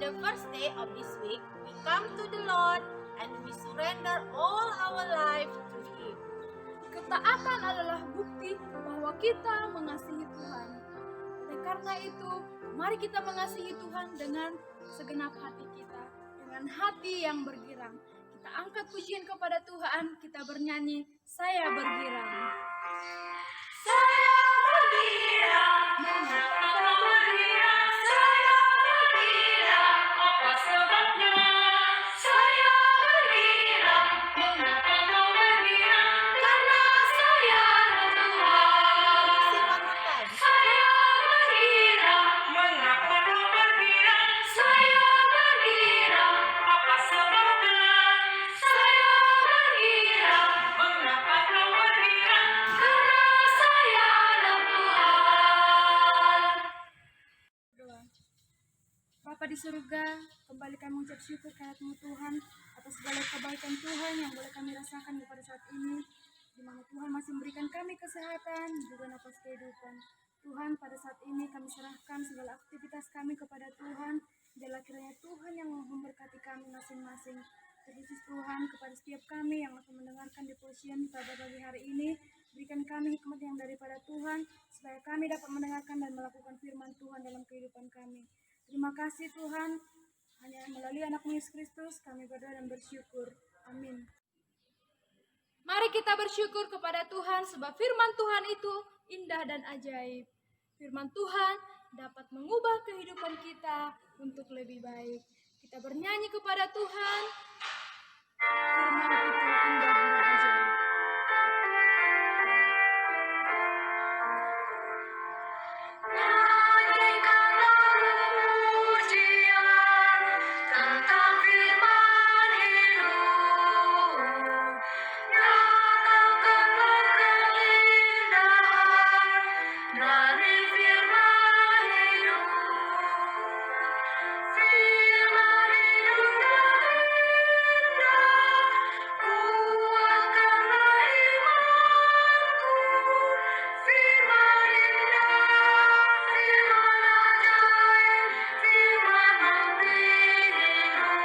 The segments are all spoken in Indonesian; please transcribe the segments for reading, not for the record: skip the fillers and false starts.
the first day of this week, we come to the Lord and we surrender all our life to Him. Ketaatan adalah bukti bahwa kita mengasihi Tuhan. Oleh karena itu, mari kita mengasihi Tuhan dengan segenap hati kita, dengan hati yang bergirang. Kita angkat pujian kepada Tuhan, kita bernyanyi, saya bergirang. Saya bergirang, mengapa bergirang? Saya bergirang, apa sebabnya? Saya bergirang, mengapa kau bergirang? Karena saya Tuhan. Silakan. Saya bergirang, mengapa kau bergirang? Saya bergirang, apa sebabnya? Saya bergirang, mengapa kau bergirang? Karena saya Tuhan. Doa. Bapa di surga, kembali kami mengucap syukur kehadirat-Mu Tuhan atas segala kebaikan Tuhan yang boleh kami rasakan pada saat ini, di mana Tuhan masih memberikan kami kesehatan juga nafas kehidupan. Tuhan, pada saat ini kami serahkan segala aktivitas kami kepada Tuhan. Biarlah kiranya Tuhan yang memberkati kami masing-masing. Terkhusus Tuhan kepada setiap kami yang akan mendengarkan devotion pada pagi hari ini, berikan kami hikmat yang daripada Tuhan, supaya kami dapat mendengarkan dan melakukan firman Tuhan dalam kehidupan kami. Terima kasih Tuhan, hanya melalui anak-Mu Yesus Kristus kami berdoa dan bersyukur. Amin. Mari kita bersyukur kepada Tuhan sebab firman Tuhan itu indah dan ajaib. Firman Tuhan dapat mengubah kehidupan kita untuk lebih baik. Kita bernyanyi kepada Tuhan. Firman itu indah dan ajaib. Nyanyikanlah pujian tentang firman hidup. Nyatakanlah keindahan dari firman hidup. Firman hidup yang indah, kuatkanlah imanku. Firman indah, firman ajaib, firman memberi hidup.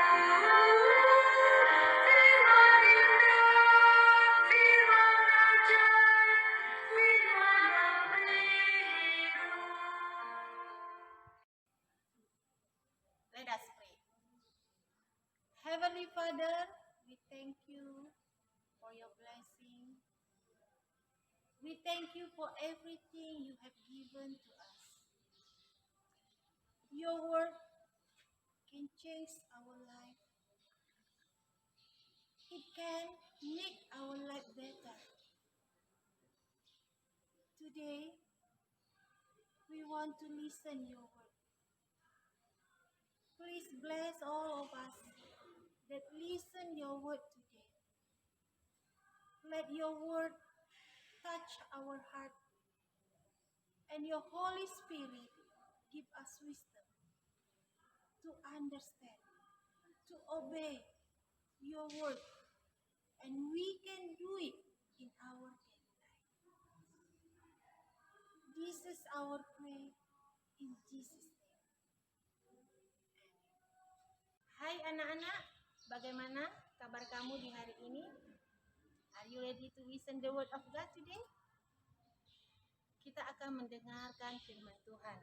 Firman indah, firman ajaib, firman memberi hidup. Let us pray. Heavenly Father, we thank you for your blessing. We thank you for everything you have given to us. Your word can change our life. It can make our life better. Today, we want to listen your word. Please bless all of us that listen your word today. Let your word touch our heart, and your Holy Spirit give us wisdom to understand, to obey your word, and we can do it in our daily life. This is our prayer in Jesus' name. Hai anak-anak, bagaimana kabar kamu di hari ini? Are you ready to listen the word of God today? Kita akan mendengarkan firman Tuhan.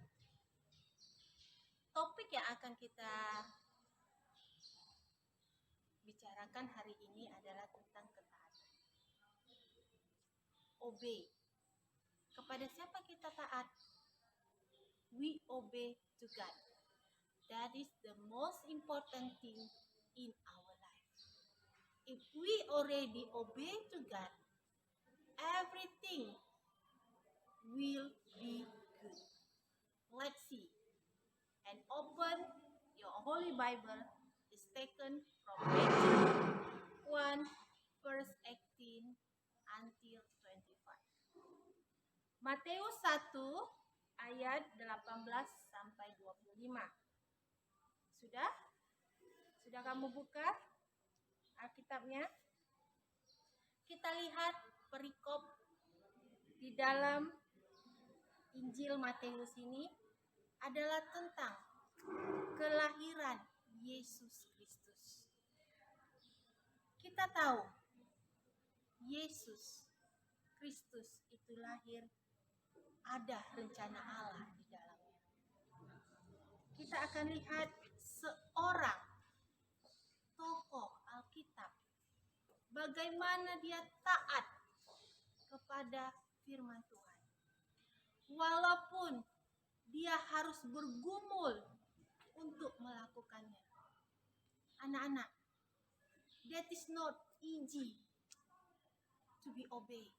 Topik yang akan kita bicarakan hari ini adalah tentang ketaatan. Obey. Kepada siapa kita taat? We obey to God. That is the most important thing in our life. If we already obey to God, everything will be good. Let's see. And open your Holy Bible is taken from Matthew 1 verse 18 until 25. Matius 1 ayat 18 sampai 25. Sudah? Sudah kamu buka Alkitabnya? Kita lihat perikop di dalam Injil Matius ini adalah tentang kelahiran Yesus Kristus. Kita tahu Yesus Kristus itu lahir, ada rencana Allah di dalamnya. Kita akan lihat seorang tokoh Alkitab, bagaimana dia taat kepada firman Tuhan. Walaupun dia harus bergumul untuk melakukannya. Anak-anak, that is not easy to be obeyed.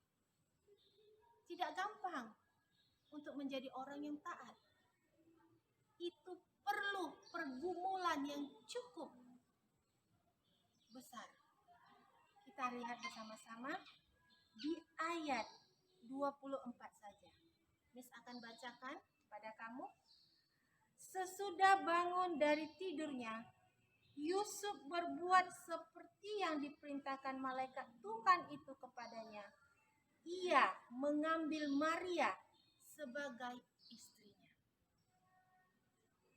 Tidak gampang untuk menjadi orang yang taat. Itu perlu pergumulan yang cukup besar. Kita lihat bersama-sama di ayat 24 saja. Miss akan bacakan pada kamu. Sesudah bangun dari tidurnya, Yusuf berbuat seperti yang diperintahkan malaikat Tuhan itu kepadanya. Ia mengambil Maria sebagai istrinya.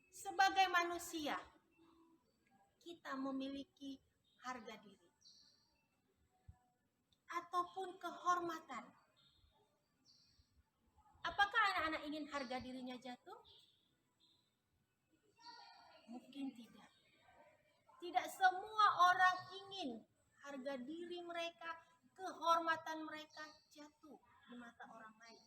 Sebagai manusia, kita memiliki harga diri ataupun kehormatan. Apakah anak-anak ingin harga dirinya jatuh? Mungkin tidak. Tidak semua orang ingin harga diri mereka, kehormatan mereka jatuh di mata orang lain.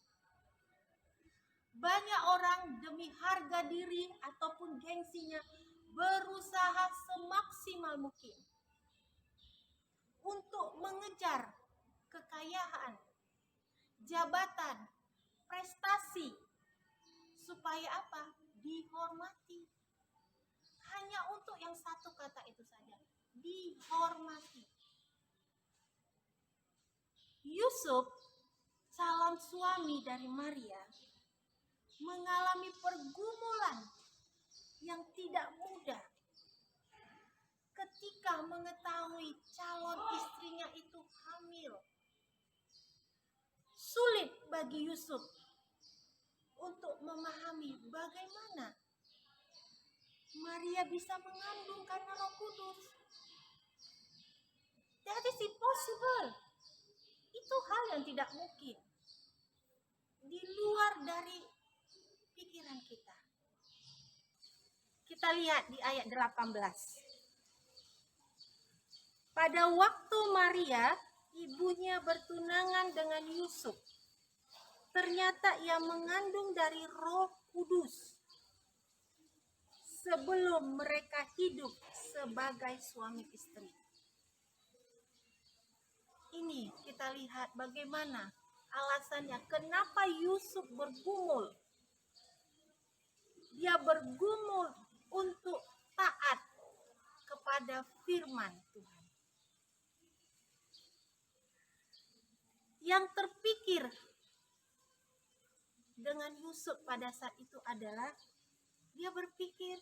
Banyak orang demi harga diri ataupun gengsinya berusaha semaksimal mungkin untuk mengejar kekayaan, jabatan, prestasi, supaya apa? Dihormati. Hanya untuk yang satu kata itu saja, dihormati. Yusuf, calon suami dari Maria, mengalami pergumulan yang tidak mudah ketika mengetahui calon istrinya itu hamil. Sulit bagi Yusuf untuk memahami bagaimana Maria bisa mengandung karena Roh Kudus. That is impossible. Itu hal yang tidak mungkin. Di luar dari pikiran kita. Kita lihat di ayat 18. Pada waktu Maria, ibunya bertunangan dengan Yusuf, ternyata ia mengandung dari Roh Kudus sebelum mereka hidup sebagai suami istri. Ini kita lihat bagaimana alasannya kenapa Yusuf bergumul. Dia bergumul untuk taat kepada firman Tuhan. Yang terpikir dengan Yusuf pada saat itu adalah dia berpikir,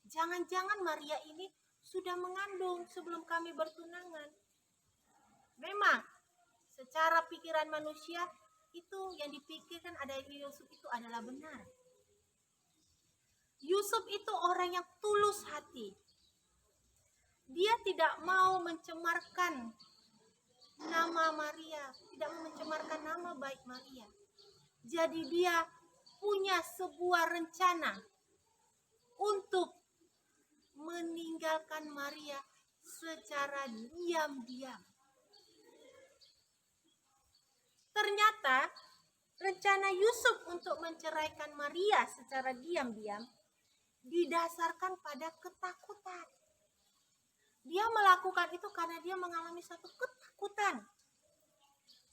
jangan-jangan Maria ini sudah mengandung sebelum kami bertunangan. Memang secara pikiran manusia itu yang dipikirkan ada Yusuf itu adalah benar. Yusuf itu orang yang tulus hati. Dia tidak mau mencemarkan nama Maria, tidak mau mencemarkan nama baik Maria. Jadi dia punya sebuah rencana untuk meninggalkan Maria secara diam-diam. Ternyata rencana Yusuf untuk menceraikan Maria secara diam-diam didasarkan pada ketakutan. Dia melakukan itu karena dia mengalami satu ketakutan.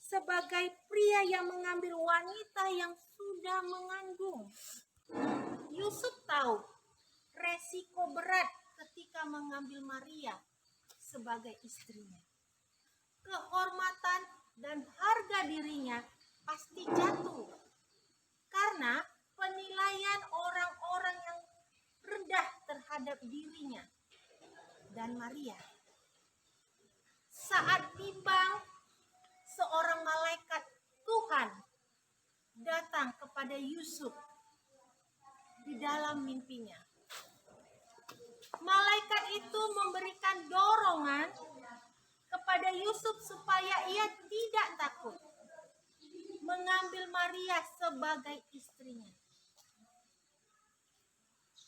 Sebagai pria yang mengambil wanita yang sudah mengandung. Yusuf tahu resiko berat ketika mengambil Maria sebagai istrinya. Kehormatan dan harga dirinya pasti jatuh. Karena penilaian orang-orang yang rendah terhadap dirinya dan Maria. Saat timbang, seorang malaikat Tuhan datang kepada Yusuf di dalam mimpinya. Malaikat malaikat itu memberikan dorongan kepada Yusuf supaya ia tidak takut mengambil Maria sebagai istrinya.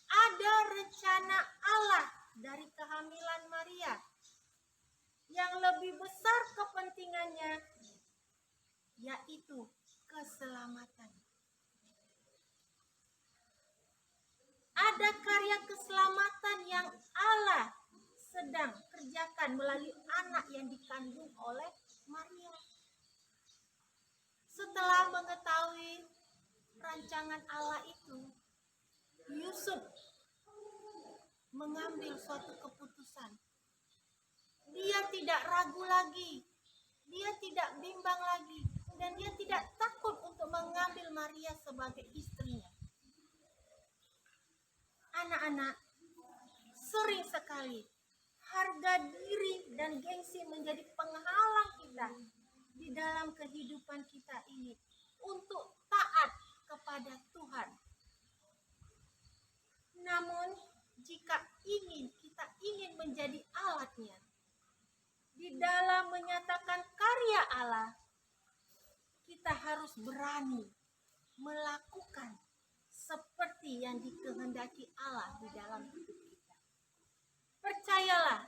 Ada rencana Allah dari kehamilan Maria yang lebih besar kepentingannya, yaitu keselamatan. Ada karya keselamatan yang Allah sedang kerjakan melalui anak yang dikandung oleh Maria. Setelah mengetahui rancangan Allah itu, Yusuf mengambil suatu keputusan. Dia tidak ragu lagi, dia tidak bimbang lagi, dan dia tidak takut untuk mengambil Maria sebagai istrinya. Anak-anak, sering sekali harga diri dan gengsi menjadi penghalang kita di dalam kehidupan kita ini untuk taat kepada Tuhan. Namun, jika kita ingin menjadi alatnya di dalam menyatakan karya Allah, kita harus berani melakukan seperti yang dikehendaki Allah di dalam hidup kita. Percayalah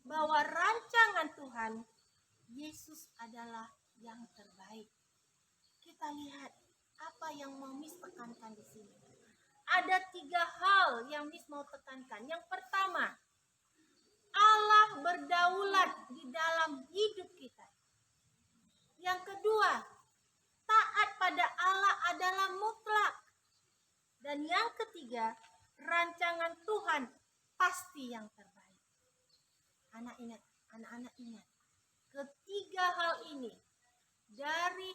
bahwa rancangan Tuhan, Yesus adalah yang terbaik. Kita lihat apa yang mau Miss tekankan di sini. Ada 3 hal yang Miss mau tekankan. Yang pertama, Allah berdaulat di dalam hidup kita. Yang kedua, taat pada Allah adalah mutlak. Dan yang ketiga, rancangan Tuhan pasti yang terbaik. Anak-anak ingat, ketiga hal ini dari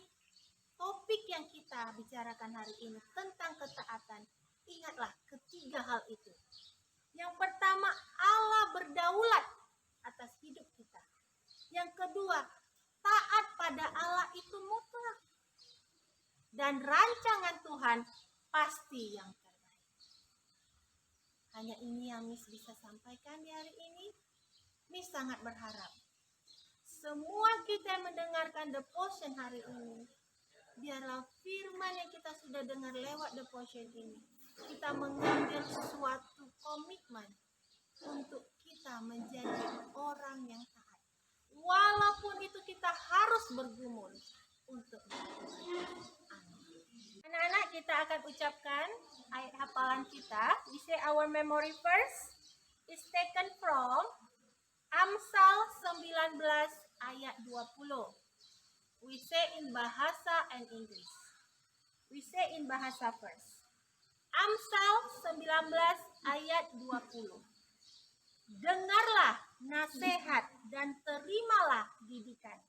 topik yang kita bicarakan hari ini tentang ketaatan, ingatlah ketiga hal itu. Yang pertama, Allah berdaulat atas hidup kita. Yang kedua, taat pada Allah itu mutlak. Dan rancangan Tuhan pasti yang terbaik. Hanya ini yang Miss bisa sampaikan di hari ini. Miss sangat berharap semua kita yang mendengarkan devotion hari ini, biarlah firman yang kita sudah dengar lewat devotion ini, kita mengambil suatu komitmen untuk kita menjadi orang yang taat. Walaupun itu kita harus bergumul untuk anak-anak, kita akan ucapkan ayat hafalan kita. We say our memory verse is taken from Amsal 19 ayat 20. We say in bahasa and English. We say in bahasa first. Amsal 19 ayat 20. Dengarlah nasihat dan terimalah didikan,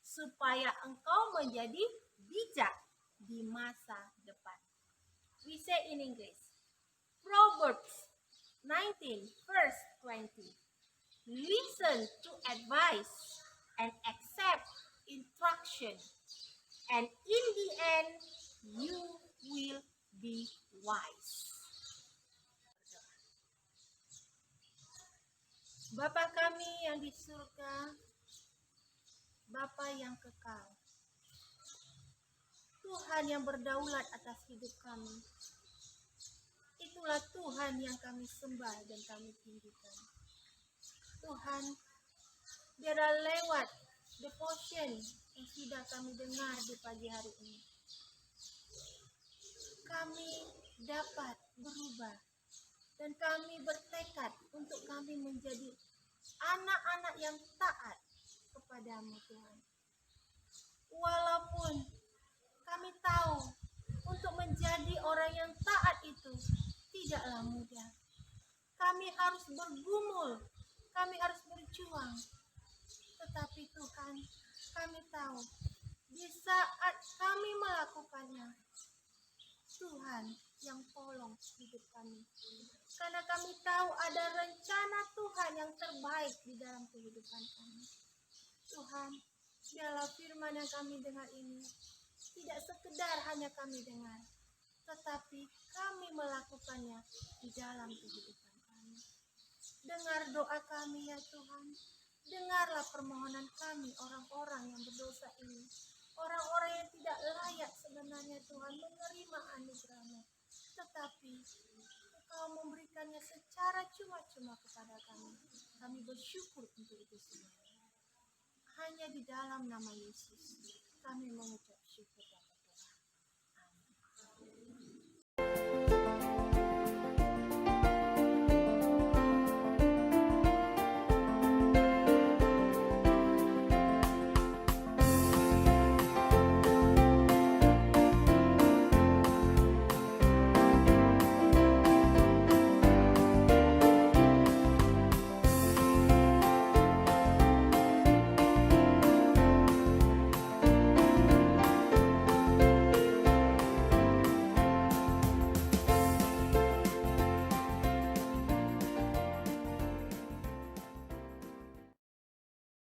supaya engkau menjadi bijak di masa depan. We say in English. Proverbs 19 verse 20. Listen to advice and accept instruction, and in the end you will be wise. Bapa kami yang di surga, Bapa yang kekal, Tuhan yang berdaulat atas hidup kami. Itulah Tuhan yang kami sembah dan kami tinggikan. Tuhan, biarlah lewat devotion yang sudah kami dengar di pagi hari ini, kami dapat berubah dan kami bertekad untuk kami menjadi anak-anak yang taat kepada-Mu Tuhan. Walaupun kami tahu untuk menjadi orang yang taat itu tidaklah mudah. Kami harus bergumul, kami harus berjuang. Tetapi Tuhan, kami tahu di saat kami melakukannya, Tuhan yang tolong hidup kami. Karena kami tahu ada rencana Tuhan yang terbaik di dalam kehidupan kami. Tuhan, biarlah firman yang kami dengar ini tidak sekedar hanya kami dengar, tetapi kami melakukannya di dalam kehidupan kami. Dengar doa kami ya Tuhan. Dengarlah permohonan kami orang-orang yang berdosa ini. Orang-orang yang tidak layak sebenarnya Tuhan menerima anugerah-Mu. Tetapi Engkau memberikannya secara cuma-cuma kepada kami. Kami bersyukur untuk itu semua. Hanya di dalam nama Yesus.